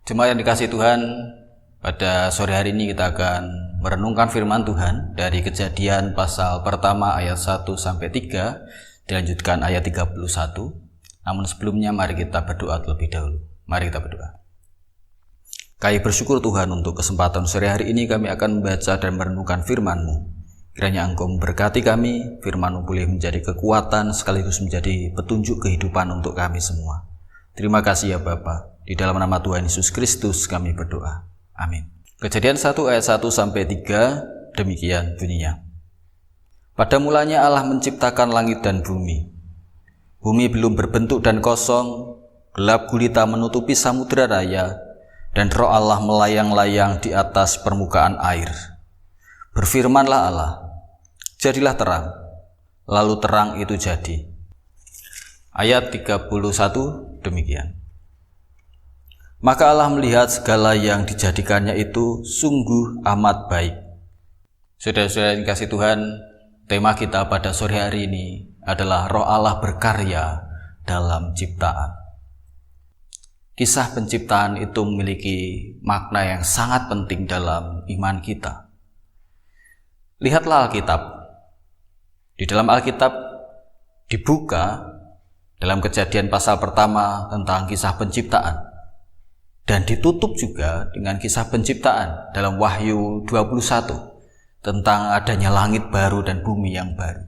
Jemaat yang dikasihi Tuhan, pada sore hari ini kita akan merenungkan firman Tuhan dari Kejadian pasal pertama ayat 1 sampai 3, dilanjutkan ayat 31. Namun sebelumnya mari kita berdoa terlebih dahulu. Mari kita berdoa. Kami bersyukur Tuhan untuk kesempatan sore hari ini kami akan membaca dan merenungkan firman-Mu. Kiranya Engkau memberkati kami, firman-Mu boleh menjadi kekuatan sekaligus menjadi petunjuk kehidupan untuk kami semua. Terima kasih ya Bapa. Di dalam nama Tuhan Yesus Kristus kami berdoa. Amin. Kejadian 1 ayat 1 sampai 3 demikian bunyinya. Pada mulanya Allah menciptakan langit dan bumi. Bumi belum berbentuk dan kosong, gelap gulita menutupi samudera raya, dan Roh Allah melayang-layang di atas permukaan air. Berfirmanlah Allah, jadilah terang. Lalu terang itu jadi. Ayat 31 demikian. Maka Allah melihat segala yang dijadikannya itu sungguh amat baik. Saudara-saudara yang dikasihi Tuhan, tema kita pada sore hari ini adalah Roh Allah berkarya dalam ciptaan. Kisah penciptaan itu memiliki makna yang sangat penting dalam iman kita. Lihatlah Alkitab. Di dalam Alkitab dibuka dalam Kejadian pasal pertama tentang kisah penciptaan. Dan ditutup juga dengan kisah penciptaan dalam Wahyu 21 tentang adanya langit baru dan bumi yang baru.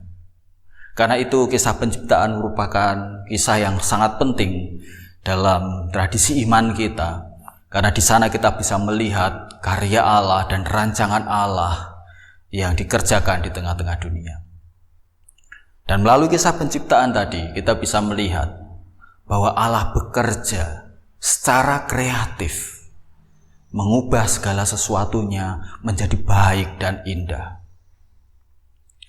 Karena itu kisah penciptaan merupakan kisah yang sangat penting dalam tradisi iman kita. Karena di sana kita bisa melihat karya Allah dan rancangan Allah yang dikerjakan di tengah-tengah dunia. Dan melalui kisah penciptaan tadi kita bisa melihat bahwa Allah bekerja secara kreatif mengubah segala sesuatunya menjadi baik dan indah.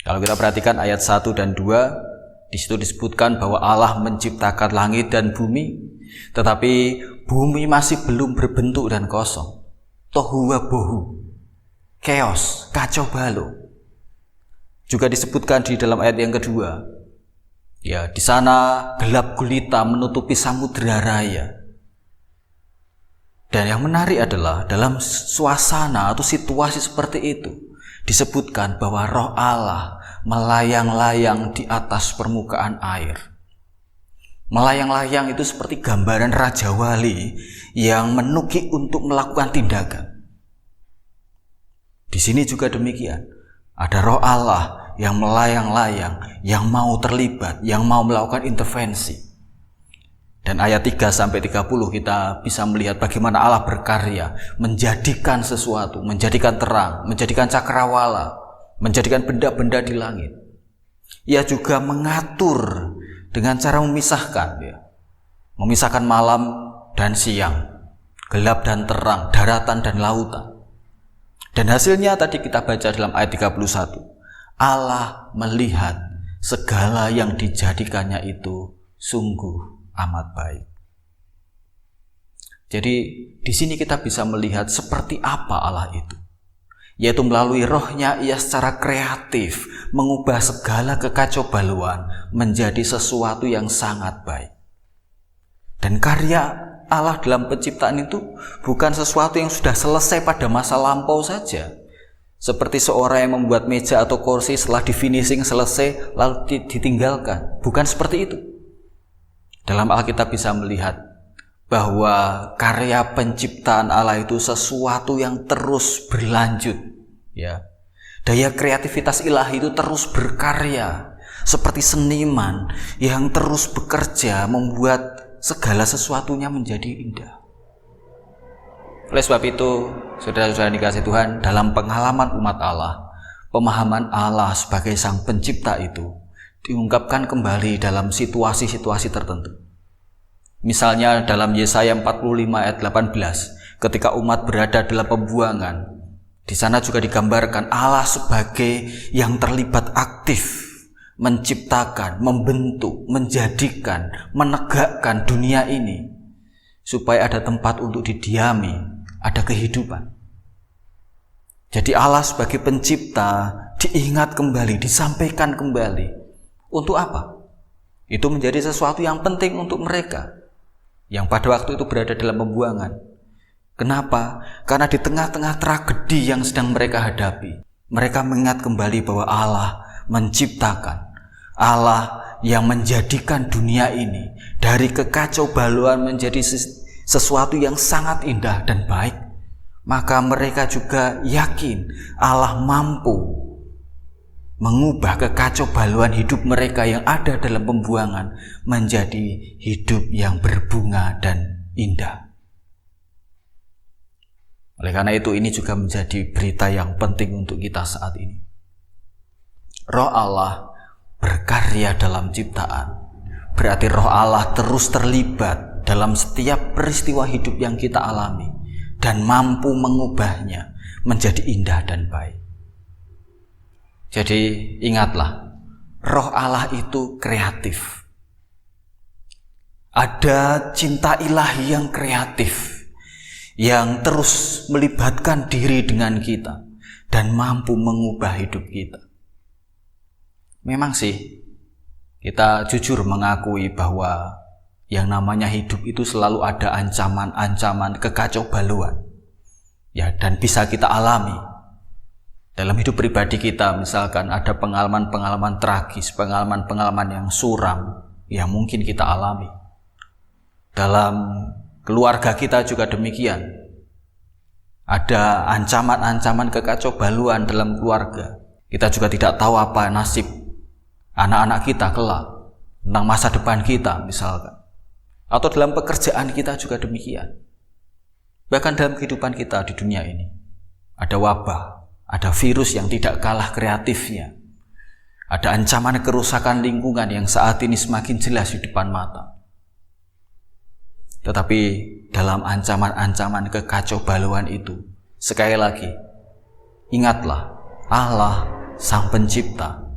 Kalau kita perhatikan ayat 1 dan 2, di situ disebutkan bahwa Allah menciptakan langit dan bumi, tetapi bumi masih belum berbentuk dan kosong. Tohu wa bohu, chaos, kacau balau. Juga disebutkan di dalam ayat yang kedua, ya, di sana gelap gulita menutupi samudera raya. Dan yang menarik adalah dalam suasana atau situasi seperti itu disebutkan bahwa Roh Allah melayang-layang di atas permukaan air. Melayang-layang itu seperti gambaran Raja Wali yang menukik untuk melakukan tindakan. Di sini juga demikian. Ada Roh Allah yang melayang-layang, yang mau terlibat, yang mau melakukan intervensi. Dan ayat 3 sampai 30 kita bisa melihat bagaimana Allah berkarya menjadikan sesuatu, menjadikan terang, menjadikan cakrawala, menjadikan benda-benda di langit. Ia juga mengatur dengan cara memisahkan, ya. Memisahkan malam dan siang, gelap dan terang, daratan dan lautan. Dan hasilnya tadi kita baca dalam ayat 31. Allah melihat segala yang dijadikannya itu sungguh amat baik. Jadi di sini kita bisa melihat seperti apa Allah itu. Yaitu melalui Roh-Nya ia secara kreatif mengubah segala kekacaubaluan menjadi sesuatu yang sangat baik. Dan karya Allah dalam penciptaan itu bukan sesuatu yang sudah selesai pada masa lampau saja. Seperti seorang yang membuat meja atau kursi setelah di finishing selesai lalu ditinggalkan. Bukan seperti itu. Dalam Alkitab bisa melihat bahwa karya penciptaan Allah itu sesuatu yang terus berlanjut, ya. Daya kreativitas ilahi itu terus berkarya, seperti seniman yang terus bekerja membuat segala sesuatunya menjadi indah. Oleh sebab itu, saudara-saudara dikasihi Tuhan, dalam pengalaman umat Allah, pemahaman Allah sebagai Sang Pencipta itu diungkapkan kembali dalam situasi-situasi tertentu. Misalnya dalam Yesaya 45 ayat 18, ketika umat berada dalam pembuangan, di sana juga digambarkan Allah sebagai yang terlibat aktif, menciptakan, membentuk, menjadikan, menegakkan dunia ini, supaya ada tempat untuk didiami, ada kehidupan. Jadi Allah sebagai pencipta diingat kembali, disampaikan kembali. Untuk apa? Itu menjadi sesuatu yang penting untuk mereka yang pada waktu itu berada dalam pembuangan. Kenapa? Karena di tengah-tengah tragedi yang sedang mereka hadapi, mereka mengingat kembali bahwa Allah menciptakan, Allah yang menjadikan dunia ini dari kekacaubaluan menjadi sesuatu yang sangat indah dan baik. Maka mereka juga yakin Allah mampu mengubah kekacaubaluan hidup mereka yang ada dalam pembuangan menjadi hidup yang berbunga dan indah. Oleh karena itu, ini juga menjadi berita yang penting untuk kita saat ini. Roh Allah berkarya dalam ciptaan. Berarti Roh Allah terus terlibat dalam setiap peristiwa hidup yang kita alami dan mampu mengubahnya menjadi indah dan baik. Jadi ingatlah, Roh Allah itu kreatif. Ada cinta ilahi yang kreatif, yang terus melibatkan diri dengan kita dan mampu mengubah hidup kita. Memang sih, kita jujur mengakui bahwa yang namanya hidup itu selalu ada ancaman-ancaman kekacaubaluan. Ya, dan bisa kita alami. Dalam hidup pribadi kita, misalkan ada pengalaman-pengalaman tragis, pengalaman-pengalaman yang suram yang mungkin kita alami. Dalam keluarga kita juga demikian. Ada ancaman-ancaman kekacaubaluan dalam keluarga. Kita juga tidak tahu apa nasib anak-anak kita kelak, tentang masa depan kita misalkan. Atau dalam pekerjaan kita juga demikian. Bahkan dalam kehidupan kita di dunia ini. Ada wabah, ada virus yang tidak kalah kreatifnya. Ada ancaman kerusakan lingkungan yang saat ini semakin jelas di depan mata. Tetapi dalam ancaman-ancaman kekacaubaluan itu, sekali lagi, ingatlah, Allah Sang Pencipta,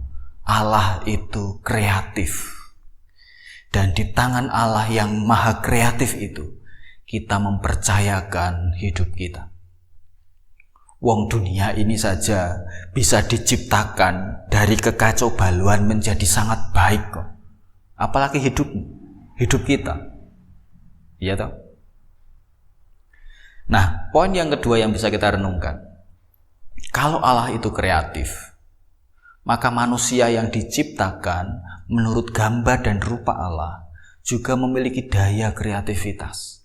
Allah itu kreatif. Dan di tangan Allah yang maha kreatif itu, kita mempercayakan hidup kita. Wong dunia ini saja bisa diciptakan dari kekacaubaluan menjadi sangat baik kok. Apalagi hidup kita. Iya toh? Nah, poin yang kedua yang bisa kita renungkan. Kalau Allah itu kreatif, maka manusia yang diciptakan menurut gambar dan rupa Allah juga memiliki daya kreativitas.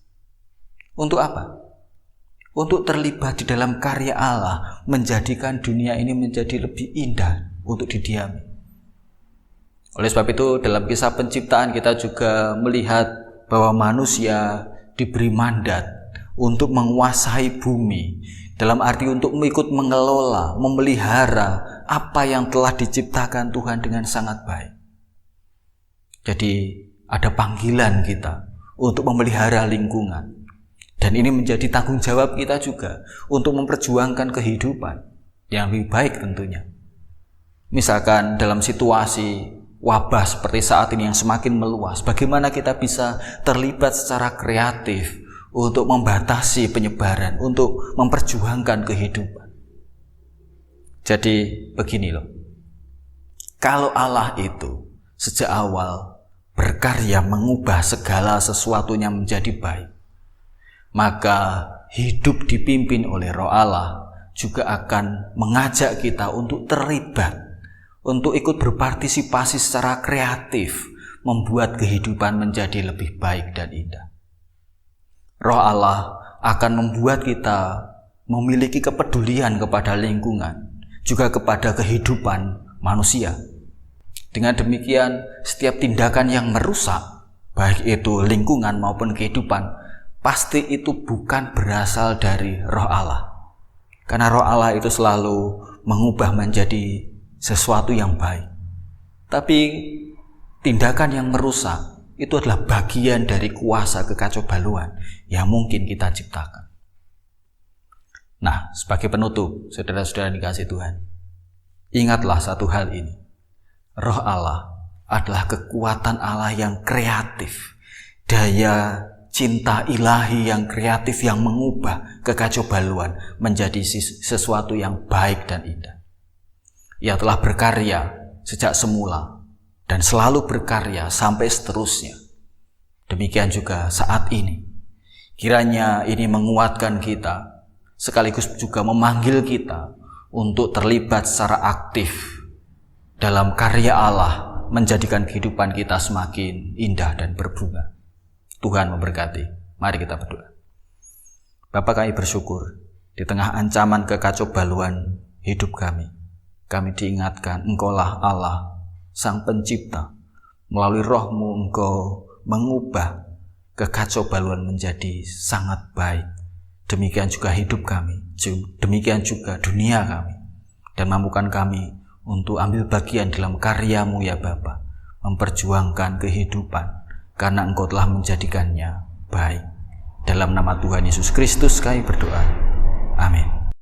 Untuk apa? Untuk terlibat di dalam karya Allah, menjadikan dunia ini menjadi lebih indah untuk didiami. Oleh sebab itu, dalam kisah penciptaan kita juga melihat bahwa manusia diberi mandat untuk menguasai bumi, dalam arti untuk ikut mengelola, memelihara apa yang telah diciptakan Tuhan dengan sangat baik. Jadi ada panggilan kita untuk memelihara lingkungan. Dan ini menjadi tanggung jawab kita juga untuk memperjuangkan kehidupan yang lebih baik tentunya. Misalkan dalam situasi wabah seperti saat ini yang semakin meluas, bagaimana kita bisa terlibat secara kreatif untuk membatasi penyebaran, untuk memperjuangkan kehidupan. Jadi begini loh, kalau Allah itu sejak awal berkarya mengubah segala sesuatunya menjadi baik, maka hidup dipimpin oleh Roh Allah juga akan mengajak kita untuk terlibat, untuk ikut berpartisipasi secara kreatif, membuat kehidupan menjadi lebih baik dan indah. Roh Allah akan membuat kita memiliki kepedulian kepada lingkungan, juga kepada kehidupan manusia. Dengan demikian, setiap tindakan yang merusak, baik itu lingkungan maupun kehidupan, pasti itu bukan berasal dari Roh Allah. Karena Roh Allah itu selalu mengubah menjadi sesuatu yang baik. Tapi tindakan yang merusak itu adalah bagian dari kuasa kekacaubaluan yang mungkin kita ciptakan. Nah, sebagai penutup, saudara-saudara dikasih Tuhan, ingatlah satu hal ini. Roh Allah adalah kekuatan Allah yang kreatif, daya cinta ilahi yang kreatif yang mengubah kekacaubaluan menjadi sesuatu yang baik dan indah. Ia telah berkarya sejak semula dan selalu berkarya sampai seterusnya. Demikian juga saat ini. Kiranya ini menguatkan kita, sekaligus juga memanggil kita untuk terlibat secara aktif dalam karya Allah, menjadikan kehidupan kita semakin indah dan berbunga. Tuhan memberkati. Mari kita berdoa. Bapa, kami bersyukur di tengah ancaman kekacaubaluan hidup kami diingatkan Engkaulah Allah, Sang Pencipta. Melalui Roh-Mu Engkau mengubah kekacaubaluan menjadi sangat baik. Demikian juga hidup kami, demikian juga dunia kami. Dan mampukan kami untuk ambil bagian dalam karya-Mu ya Bapa, memperjuangkan kehidupan karena Engkau telah menjadikannya baik. Dalam nama Tuhan Yesus Kristus kami berdoa. Amin.